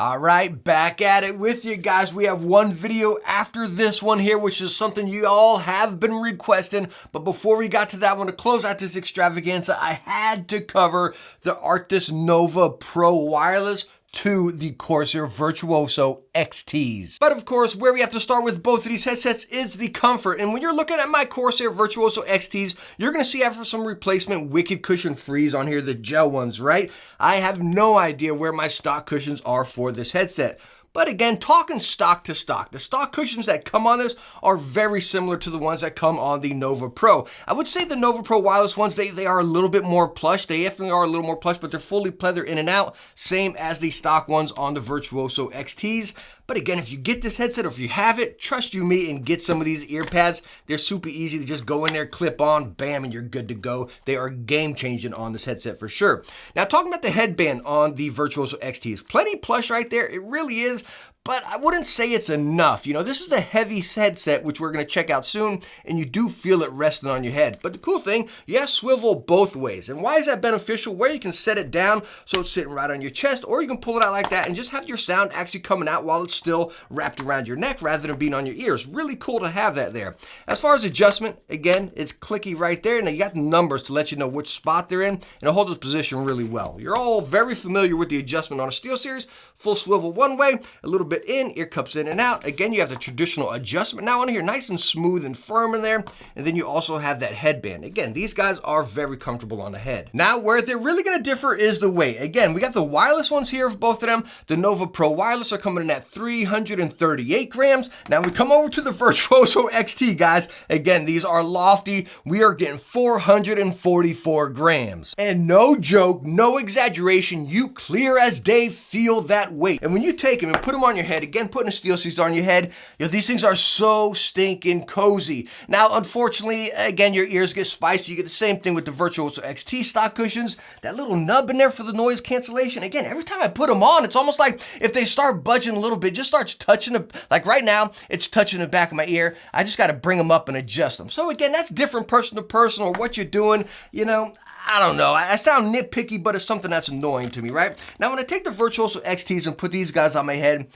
All right, back at it with you guys. We have one video after this one here, which is something you all have been requesting. But before we got to that one, to close out this extravaganza, I had to cover the Arctis Nova Pro Wireless to the Corsair Virtuoso XTs. But of course, where we have to start with both of these headsets is the comfort. And when you're looking at my Corsair Virtuoso XTs, you're gonna see after some replacement wicked cushion frees on here, the gel ones, right? I have no idea where my stock cushions are for this headset. But again, talking stock to stock, the stock cushions that come on this are very similar to the ones that come on the Nova Pro. I would say the Nova Pro wireless ones, they are a little bit more plush. They definitely are a little more plush, but they're fully pleather in and out, same as the stock ones on the Virtuoso XTs. But again, if you get this headset or if you have it, trust you me and get some of these ear pads. They're super easy to just go in there, clip on, bam, and you're good to go. They are game changing on this headset for sure. Now, talking about the headband on the Virtuoso XTs, plenty plush right there. It really is. But I wouldn't say it's enough. You know, this is a heavy headset, which we're going to check out soon, and you do feel it resting on your head. But the cool thing, you swivel both ways. And why is that beneficial? Where you can set it down so it's sitting right on your chest, or you can pull it out like that and just have your sound actually coming out while it's still wrapped around your neck rather than being on your ears. Really cool to have that there. As far as adjustment, again, it's clicky right there. Now you got the numbers to let you know which spot they're in, and it holds its position really well. You're all very familiar with the adjustment on a SteelSeries. Full swivel one way, a little bit in, ear cups in and out. Again, you have the traditional adjustment now on here, nice and smooth and firm in there. And then you also have that headband. Again, these guys are very comfortable on the head. Now, where they're really gonna differ is the weight. Again, we got the wireless ones here of both of them. The Nova Pro Wireless are coming in at 338 grams. Now we come over to the Virtuoso XT, guys. Again, these are lofty. We are getting 444 grams. And no joke, no exaggeration, you clear as day feel that weight. And when you take them and put them on your head, again, putting a SteelSeries on your head, these things are so stinking cozy. Now, unfortunately, again, your ears get spicy. You get the same thing with the Virtuoso XT stock cushions. That little nub in there for the noise cancellation. Again, every time I put them on, it's almost like if they start budging a little bit, just starts touching the, like right now, it's touching the back of my ear. I just got to bring them up and adjust them. So again, that's different person to person or what you're doing, you know. I don't know. I sound nitpicky, but it's something that's annoying to me, right? Now, when I take the Virtuoso XTs and put these guys on my head,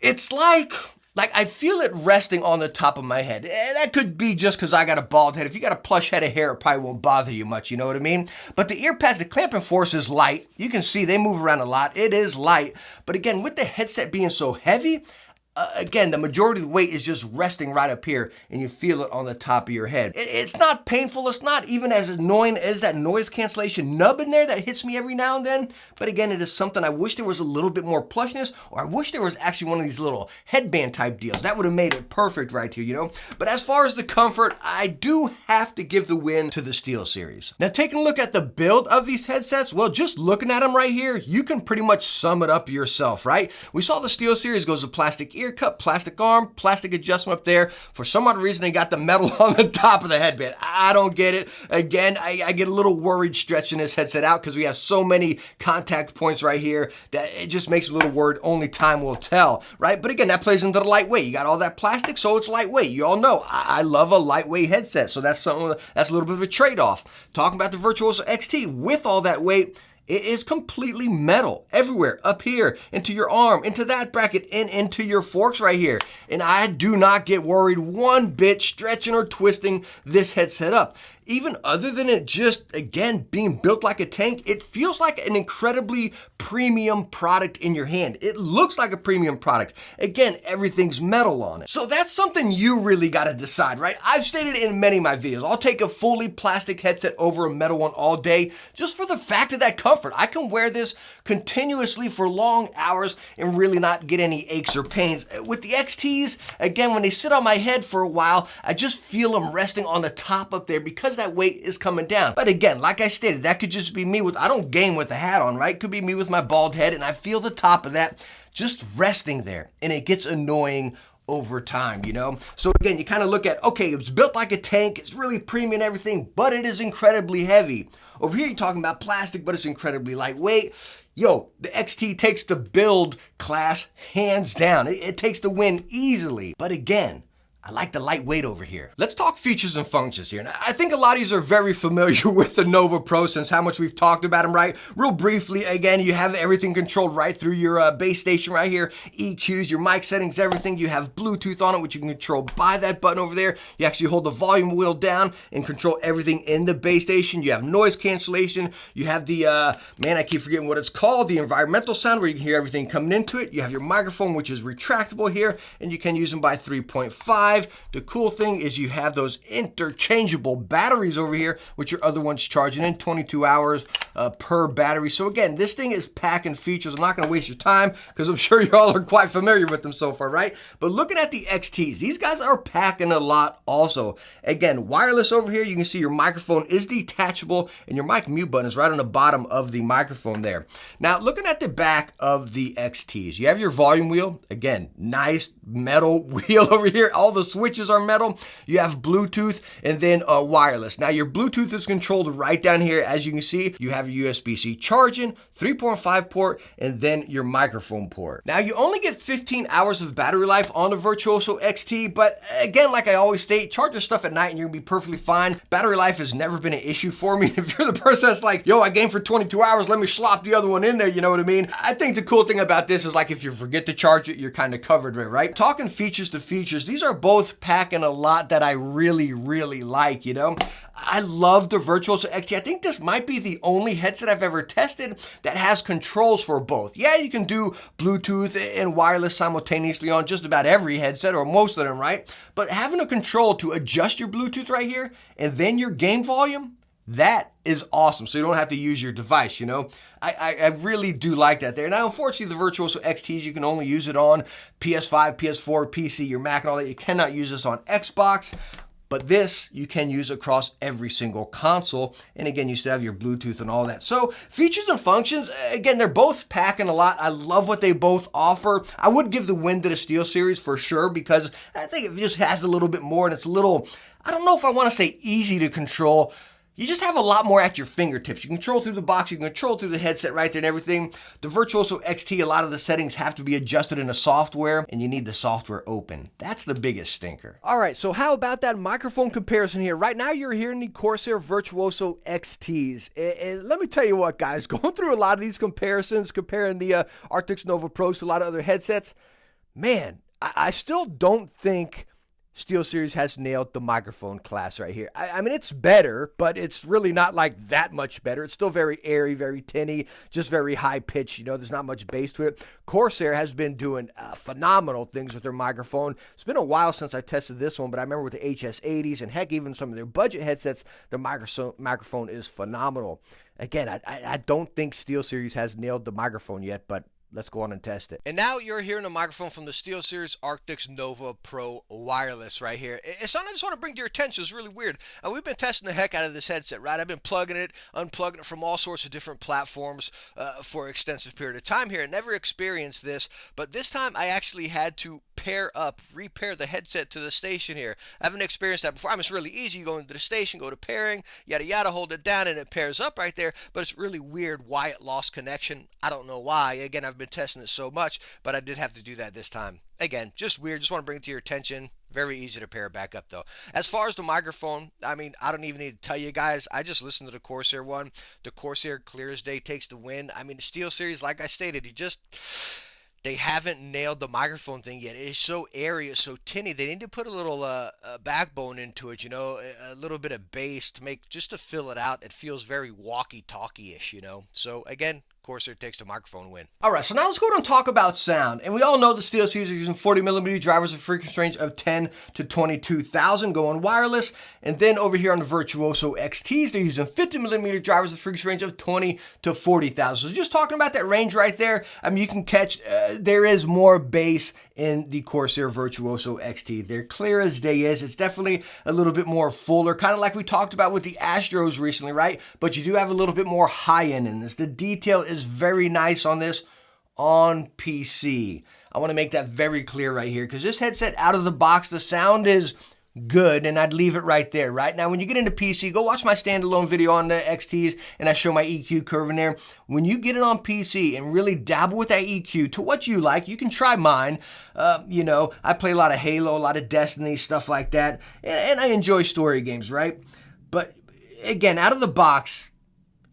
it's like I feel it resting on the top of my head. That could be just because I got a bald head. If you got a plush head of hair, it probably won't bother you much, you know what I mean? But the ear pads, the clamping force is light. You can see they move around a lot. It is light. But again, with the headset being so heavy, again, the majority of the weight is just resting right up here and you feel it on the top of your head. It's not painful. It's not even as annoying as that noise cancellation nub in there that hits me every now and then. But again, it is something I wish there was a little bit more plushness, or I wish there was actually one of these little headband type deals. That would have made it perfect right here, you know? But as far as the comfort, I do have to give the win to the SteelSeries. Now, taking a look at the build of these headsets, well, just looking at them right here, you can pretty much sum it up yourself, right? We saw the SteelSeries goes with plastic ear cup, plastic arm, plastic adjustment up there. For some odd reason, they got the metal on the top of the headband. I don't get it. Again, I get a little worried stretching this headset out because we have so many contact points right here that it just makes me a little worried. Only time will tell, right? But again, that plays into the lightweight. You got all that plastic, so it's lightweight. You all know I love a lightweight headset, so that's something that's a little bit of a trade-off. Talking about the Virtuoso XT, with all that weight, it is completely metal everywhere, up here, into your arm, into that bracket, and into your forks right here. And I do not get worried one bit stretching or twisting this headset up. Even other than it just, again, being built like a tank, it feels like an incredibly premium product in your hand. It looks like a premium product. Again, everything's metal on it. So that's something you really got to decide, right? I've stated in many of my videos, I'll take a fully plastic headset over a metal one all day just for the fact of that comfort. I can wear this continuously for long hours and really not get any aches or pains. With the XTs, again, when they sit on my head for a while, I just feel them resting on the top up there because that weight is coming down. But again, like I stated, that could just be me with, I don't game with the hat on, right? Could be me with my bald head and I feel the top of that just resting there and it gets annoying over time, you know? So again, you kind of look at, okay, it's built like a tank, it's really premium and everything, but it is incredibly heavy. Over here, you're talking about plastic, but it's incredibly lightweight. Yo, the XT takes the build class hands down. It takes the win easily. But again, I like the lightweight over here. Let's talk features and functions here. Now, I think a lot of you are very familiar with the Nova Pro since how much we've talked about them, right? Real briefly, again, you have everything controlled right through your base station right here. EQs, your mic settings, everything. You have Bluetooth on it, which you can control by that button over there. You actually hold the volume wheel down and control everything in the base station. You have noise cancellation. You have the, man, I keep forgetting what it's called, the environmental sound where you can hear everything coming into it. You have your microphone, which is retractable here, and you can use them by 3.5. The cool thing is you have those interchangeable batteries over here, which your other one's charging in 22 hours per battery. So again, this thing is packing features. I'm not going to waste your time because I'm sure you all are quite familiar with them so far, right? But looking at the XTs, these guys are packing a lot also. Again, wireless over here, you can see your microphone is detachable and your mic mute button is right on the bottom of the microphone there. Now, looking at the back of the XTs, you have your volume wheel. Again, nice metal wheel over here. All the switches are metal. You have Bluetooth and then wireless. Now your Bluetooth is controlled right down here. As you can see, you have your USB-C charging, 3.5 port, and then your microphone port. Now you only get 15 hours of battery life on the Virtuoso XT, but again, like I always state, charge your stuff at night and you're gonna be perfectly fine. Battery life has never been an issue for me. If you're the person that's like, yo, I game for 22 hours, let me slop the other one in there, you know what I mean? I think the cool thing about this is like if you forget to charge it, you're kind of covered with it, right? Talking features to features, these are both packing a lot that I really like, you know? I love the Virtuoso XT. I think this might be the only headset I've ever tested that has controls for both. Yeah, you can do Bluetooth and wireless simultaneously on just about every headset, or most of them, right? But having a control to adjust your Bluetooth right here and then your game volume, that is awesome. So you don't have to use your device, you know? I really do like that there. Now, unfortunately, the Virtuoso XTs, you can only use it on PS5, PS4, PC, your Mac and all that. You cannot use this on Xbox. But this you can use across every single console. And again, you still have your Bluetooth and all that. So features and functions, again, they're both packing a lot. I love what they both offer. I would give the win to the SteelSeries for sure, because I think it just has a little bit more and it's a little, I don't know if I want to say easy to control. You just have a lot more at your fingertips. You can control through the box, you can control through the headset right there and everything. The Virtuoso XT, a lot of the settings have to be adjusted in the software, and you need the software open. That's the biggest stinker. All right, so how about that microphone comparison here? Right now you're hearing the Corsair Virtuoso XTs. And let me tell you what, guys, going through a lot of these comparisons, comparing the Arctis Nova Pros to a lot of other headsets, man, I still don't think SteelSeries has nailed the microphone class right here. I mean, it's better, but it's really not like that much better. It's still very airy, very tinny, just very high pitch. You know, there's not much bass to it. Corsair has been doing phenomenal things with their microphone. It's been a while since I tested this one, but I remember with the HS80s and heck, even some of their budget headsets, the microphone is phenomenal. Again, I don't think SteelSeries has nailed the microphone yet, but let's go on and test it. And now you're hearing a microphone from the SteelSeries Arctis Nova Pro Wireless right here. It's something I just want to bring to your attention. It's really weird. We've been testing the heck out of this headset, right? I've been plugging it, unplugging it from all sorts of different platforms for an extensive period of time here. I never experienced this, but this time I actually had to repair the headset to the station here. I haven't experienced that before. I mean, it's really easy. You go into the station, go to pairing, yada yada, hold it down, and it pairs up right there, but it's really weird why it lost connection. I don't know why. Again, I've been testing it so much, but I did have to do that this time. Again, just weird. Just want to bring it to your attention. Very easy to pair back up though. As far as the microphone, I mean, I don't even need to tell you guys. I just listened to the Corsair one. The Corsair clear as day takes the win. I mean, the SteelSeries, like I stated, they haven't nailed the microphone thing yet. It's so airy, it's so tinny. They need to put a little backbone into it, you know, a little bit of bass to fill it out. It feels very walkie-talkie-ish, you know. So again, Corsair takes the microphone win. All right, so now let's go and talk about sound. And we all know the SteelSeries are using 40mm drivers with frequency range of 10 to 22,000 going wireless. And then over here on the Virtuoso XTs, they're using 50mm drivers with frequency range of 20 to 40,000. So just talking about that range right there, I mean, you can catch, there is more bass in the Corsair Virtuoso XT. They're clear as day is. It's definitely a little bit more fuller, kind of like we talked about with the Astros recently, right? But you do have a little bit more high end in this. The detail is very nice on this on PC. I want to make that very clear right here because this headset out of the box, the sound is good, and I'd leave it right there, right? Now, when you get into PC, go watch my standalone video on the XTs, and I show my EQ curve in there. When you get it on PC and really dabble with that EQ to what you like, you can try mine. You know, I play a lot of Halo, a lot of Destiny, stuff like that, and I enjoy story games, right? But again, out of the box,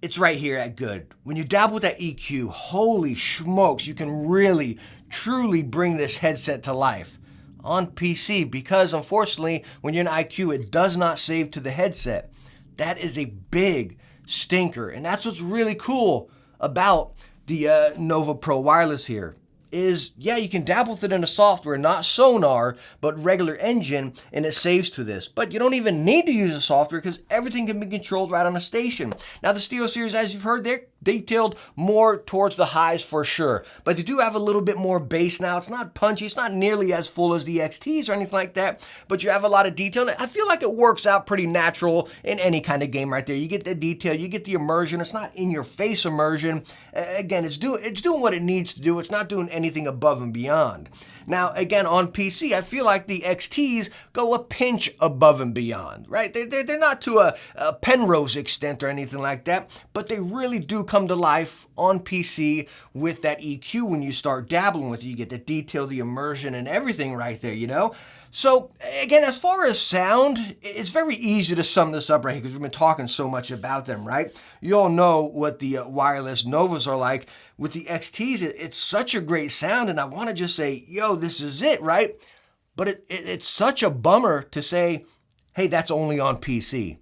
it's right here at good. When you dabble with that EQ, holy smokes, you can really, truly bring this headset to life on PC, because unfortunately, when you're in IQ, it does not save to the headset. That is a big stinker, and that's what's really cool about the Nova Pro Wireless here. Is, yeah, you can dabble with it in a software, not Sonar, but regular engine, and it saves to this. But you don't even need to use a software because everything can be controlled right on a station. Now, the SteelSeries, as you've heard, they're detailed more towards the highs for sure, but they do have a little bit more bass now. It's not punchy, it's not nearly as full as the XTs or anything like that, but you have a lot of detail. I feel like it works out pretty natural in any kind of game right there. You get the detail, you get the immersion. It's not in your face immersion. Again, it's doing what it needs to do. It's not doing anything above and beyond. Now, again, on PC, I feel like the XTs go a pinch above and beyond, right? They're not to a Penrose extent or anything like that, but they really do come to life on PC with that EQ when you start dabbling with it. You get the detail, the immersion, and everything right there, you know? So, again, as far as sound, it's very easy to sum this up right here because we've been talking so much about them, right? You all know what the wireless Novas are like. With the XTs, it's such a great sound, and I want to just say, yo, this is it, right? But it's such a bummer to say, hey, that's only on PC.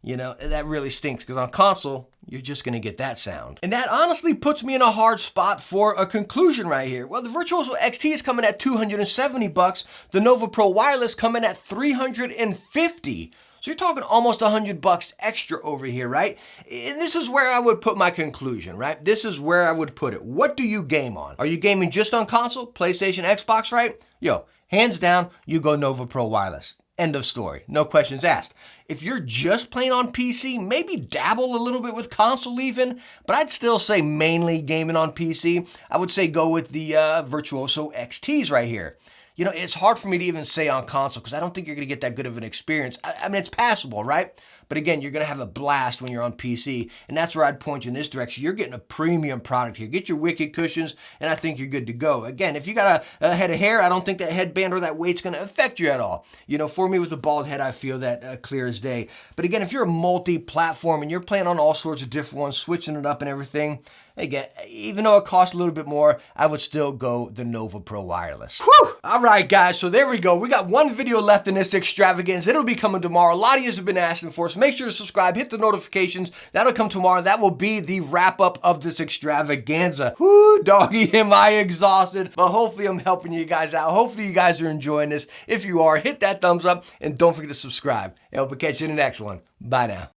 You know, that really stinks because on console, you're just going to get that sound. And that honestly puts me in a hard spot for a conclusion right here. Well, the Virtuoso XT is coming at $270. The Nova Pro Wireless coming at $350. So you're talking almost $100 extra over here, right? And this is where I would put my conclusion, right? This is where I would put it. What do you game on? Are you gaming just on console, PlayStation, Xbox, right? Yo, hands down, you go Nova Pro Wireless. End of story. No questions asked. If you're just playing on PC, maybe dabble a little bit with console even, but I'd still say mainly gaming on PC. I would say go with the Virtuoso XTs right here. You know, it's hard for me to even say on console because I don't think you're going to get that good of an experience. I mean, it's passable, right? But again, you're going to have a blast when you're on PC, and that's where I'd point you in this direction. You're getting a premium product here. Get your wicked cushions, and I think you're good to go. Again, if you got a head of hair, I don't think that headband or that weight's going to affect you at all. You know, for me with a bald head, I feel that clear as day. But again, if you're a multi-platform and you're playing on all sorts of different ones, switching it up and everything, again, even though it costs a little bit more, I would still go the Nova Pro Wireless. Whew! All right, guys, so there we go. We got one video left in this extravagance. It'll be coming tomorrow. A lot of you have been asking for, so make sure to subscribe, hit the notifications. That'll come tomorrow. That will be the wrap-up of this extravaganza. Whoo, doggy, am I exhausted. But hopefully I'm helping you guys out. Hopefully you guys are enjoying this. If you are, hit that thumbs up, and don't forget to subscribe. And hope to catch you in the next one. Bye now.